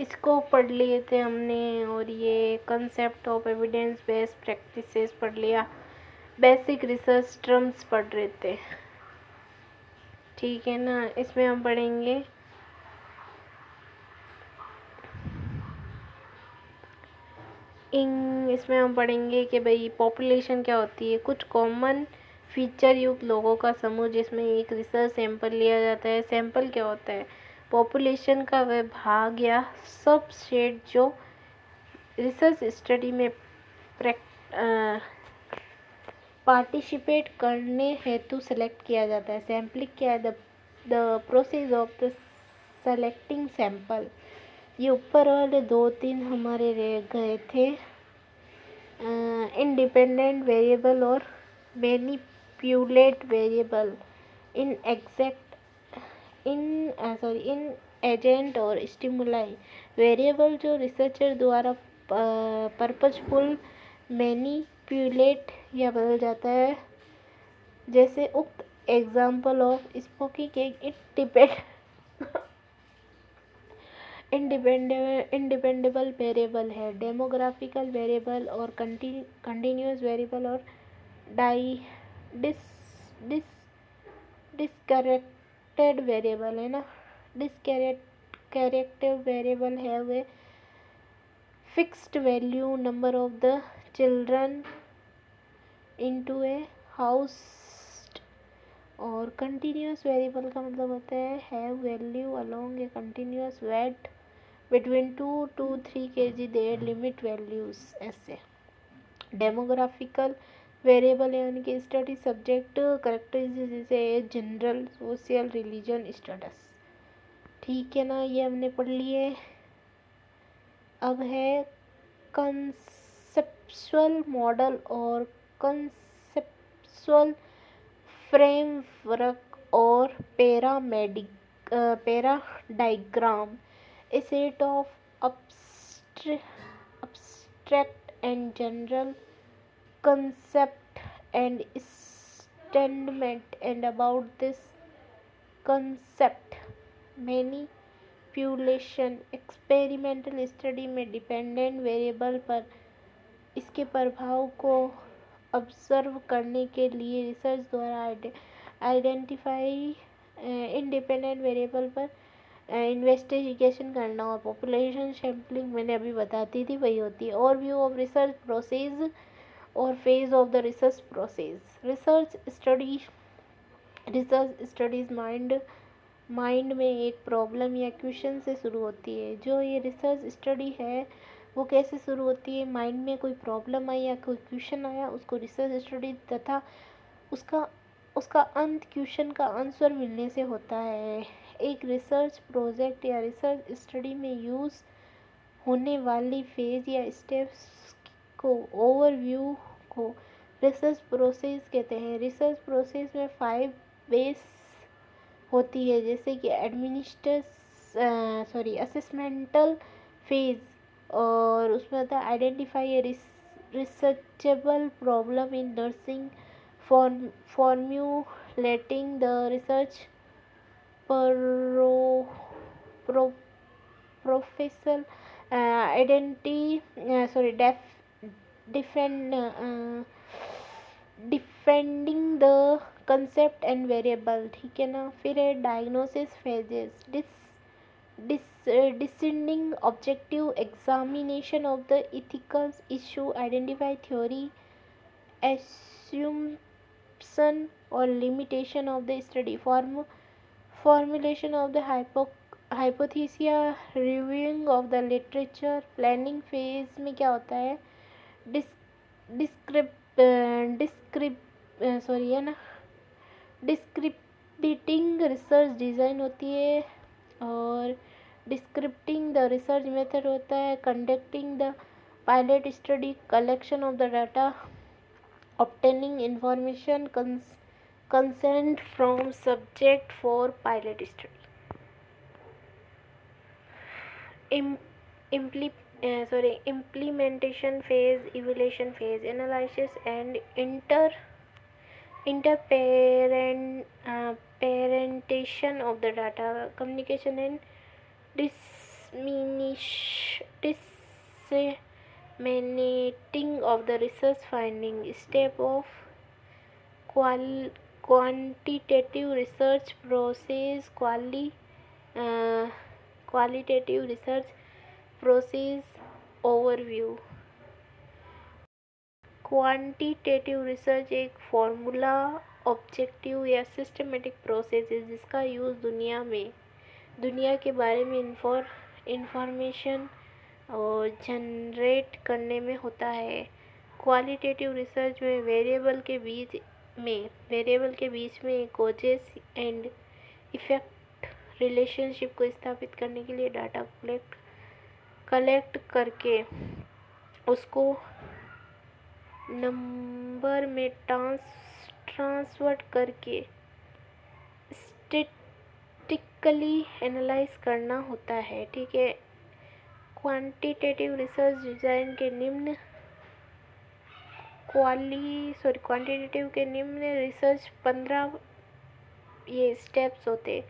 इसको पढ़ लिए थे हमने, और ये concept of evidence based practices पढ़ लिया, बेसिक रिसर्च टर्म्स पढ़ रहे थे, ठीक है ना। इसमें हम पढ़ेंगे इसमें हम पढ़ेंगे कि भाई पॉपुलेशन क्या होती है, कुछ कॉमन फीचर युक्त लोगों का समूह जिसमें एक रिसर्च सैंपल लिया जाता है। सैंपल क्या होता है? पॉपुलेशन का वह भाग या सबसेट जो रिसर्च स्टडी में पार्टिसिपेट करने हेतु सेलेक्ट किया जाता है। सैम्पलिंग क्या है? The process of the selecting sample. ये ऊपर वाले 2-3 हमारे रह गए थे, इंडिपेंडेंट वेरिएबल और मैनिपुलेट वेरिएबल, इन एजेंट और स्टिमुलाई। वेरिएबल जो रिसर्चर द्वारा पर्पजफुल मैनिपुलेट या बदल जाता है, जैसे उक्त example of smoking cake independable variable है। डेमोग्राफिकल वेरिएबल और कंटिन्यूस वेरिएबल और डिसकरेक्टेड वेरिएबल है ना। डिसकरेक्टेड वेरिएबल है वे fixed value number of the children into a house. और कंटिन्यूस वेरिएबल का मतलब होता है have value along a continuous weight between 2 to 3 kg their limit values. ऐसे डेमोग्राफिकल वेरिएबल यानी कि स्टडी सब्जेक्ट करेक्टरिस्टिक्स जैसे जनरल सोशल रिलीजन स्टेटस, ठीक है ना। ये हमने पढ़ लिए। अब है कंसेप्चुअल मॉडल और कंसेप्चुअल फ्रेमवर्क और paradigm, a set of abstract and general concept and statement, and about this concept manipulation experimental study में डिपेंडेंट वेरिएबल पर इसके प्रभाव को ऑब्जर्व करने के लिए रिसर्च द्वारा आइडेंटिफाई इंडिपेंडेंट वेरिएबल पर इन्वेस्टिगेशन करना। और पॉपुलेशन सैम्पलिंग मैंने अभी बताती थी, वही होती है। ओवरव्यू ऑफ रिसर्च प्रोसेस और phase of the research process. Research studies mind में एक प्रॉब्लम या क्वेश्चन से शुरू होती है। जो ये रिसर्च स्टडी है वो कैसे शुरू होती है? माइंड में कोई प्रॉब्लम आई या कोई क्वेश्चन आया, उसको रिसर्च स्टडी तथा उसका अंत क्वेश्चन का आंसर मिलने से होता है। एक रिसर्च प्रोजेक्ट या रिसर्च स्टडी में यूज़ होने वाली फेज या स्टेप्स को ओवरव्यू को रिसर्च प्रोसेस कहते हैं। रिसर्च प्रोसेस में 5 बेस होती है, जैसे कि असेसमेंटल फेज, और उसमें होता है identify A researchable problem in nursing, formulating the research proposal, defending the concept and variable, ठीक है ना। फिर है diagnosis phases, descending objective examination of the ethical issue, identify theory, assumption or limitation of the study, formulation of the hypothesis, reviewing of the literature। planning phase में क्या होता है? डिस्क्रिप्टिंग research design होती है, और डिस्क्रिप्टिंग द रिसर्च मेथड होता है। Conducting the pilot study, collection of the data, obtaining information, consent from subject for pilot study. implementation phase, evaluation phase, analysis and interpretation of the data, communication and disseminating of the research finding. Step of quantitative research process. uh, Qualitative research process overview. Quantitative research एक formula, objective या systematic process है जिसका use दुनिया के बारे में information और generate करने में होता है। क्वालिटेटिव रिसर्च में वेरिएबल के बीच में कॉजेस एंड इफेक्ट रिलेशनशिप को स्थापित करने के लिए डाटा कलेक्ट करके उसको नंबर में ट्रांसवर्ट करके स्टैटिस्टिकली एनालाइज करना होता है। ठीक है। क्वांटिटेटिव रिसर्च डिज़ाइन के निम्न क्वांटिटेटिव के निम्न रिसर्च 15 ये स्टेप्स होते।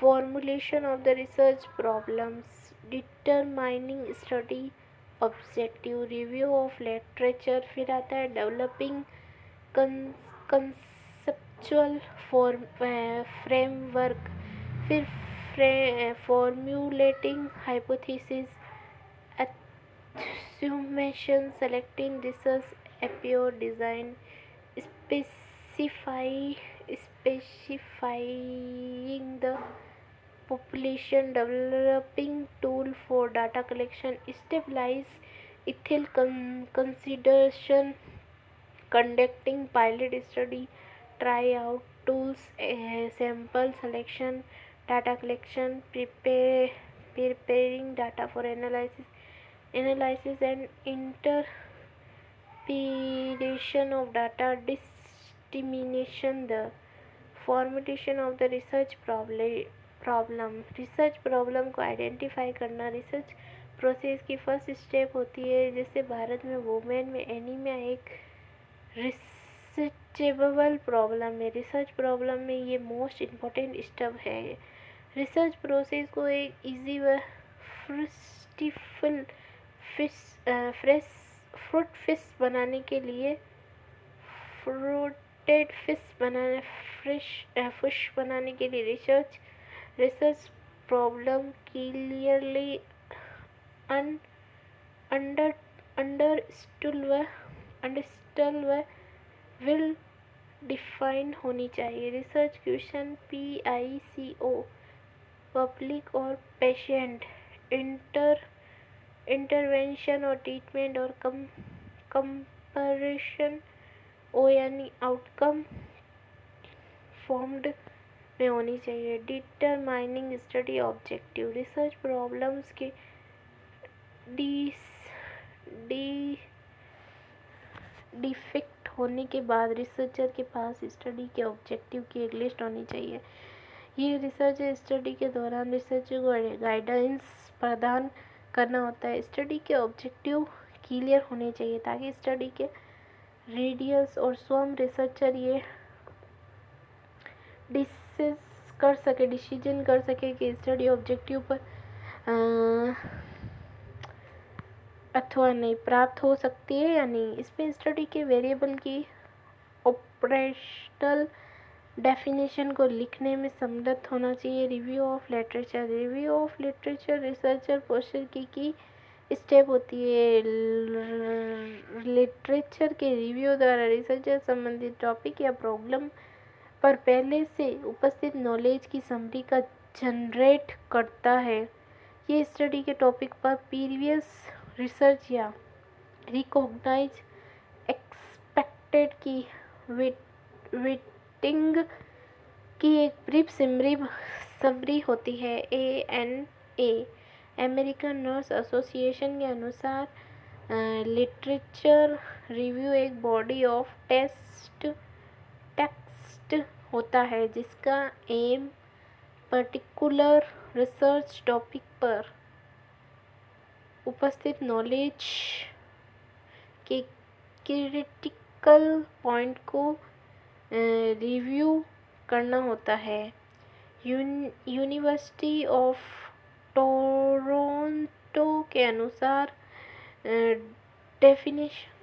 Formulation of the research problems, determining study objective, review of literature, फिर आता है डेवलपिंग कंसेप्चुअल फ्रेमवर्क, फिर फॉर्म्यूलेटिंग hypothesis, assumption, selecting research approach, design, specifying the population, developing tool for data collection, stabilize ethical consideration, conducting pilot study, try out tools, sample selection, data collection, preparing data for analysis and interpretation of data, dissemination, the formulation of the research problem. Research problem को identify करना research process की first step होती है। जैसे भारत में women में anaemia एक researchable problem है। रिसर्च प्रॉब्लम में ये मोस्ट इम्पोर्टेंट स्टेप है। रिसर्च प्रोसेस को एक इजी व फ्रूटफुल फ्रूटेड फिश बनाने के लिए रिसर्च प्रॉब्लम क्लियरली अंडरस्टूड व वेल डिफाइंड होनी चाहिए। रिसर्च क्वेश्चन PICO, पब्लिक और पेशेंट, इंटरवेंशन और ट्रीटमेंट और कंपैरिजन ओ यानी आउटकम फॉर्म्ड में होनी चाहिए। Determining study objective, research problems के डिफेक्ट होने के बाद रिसर्चर के पास स्टडी के ऑब्जेक्टिव की एक लिस्ट होनी चाहिए। ये रिसर्च स्टडी के दौरान रिसर्चर को गाइडेंस प्रदान करना होता है। स्टडी के ऑब्जेक्टिव क्लियर होने चाहिए ताकि स्टडी के रीडर्स और स्वयं रिसर्चर ये डिसीजन कर सके कि स्टडी ऑब्जेक्टिव पर अथवा नहीं प्राप्त हो सकती है या नहीं। इसमें स्टडी के वेरिएबल की ऑपरेशनल डेफिनेशन को लिखने में समर्थ होना चाहिए। Review of literature, researcher process की स्टेप होती है। लिटरेचर के रिव्यू द्वारा रिसर्चर संबंधित टॉपिक या प्रॉब्लम पर पहले से उपस्थित नॉलेज की समरी का जनरेट करता है। ये स्टडी के टॉपिक पर प्रीवियस रिसर्च या रिकॉग्नाइज एक्सपेक्टेड की वेटिंग की एक ब्रीफ समरी होती है। ANA, अमेरिकन नर्स एसोसिएशन के अनुसार लिटरेचर रिव्यू एक बॉडी ऑफ टेक्स्ट होता है जिसका एम पर्टिकुलर रिसर्च टॉपिक पर उपस्थित नॉलेज के क्रिटिकल पॉइंट को रिव्यू करना होता है। यूनिवर्सिटी ऑफ टोरंटो के अनुसार डेफिनेशन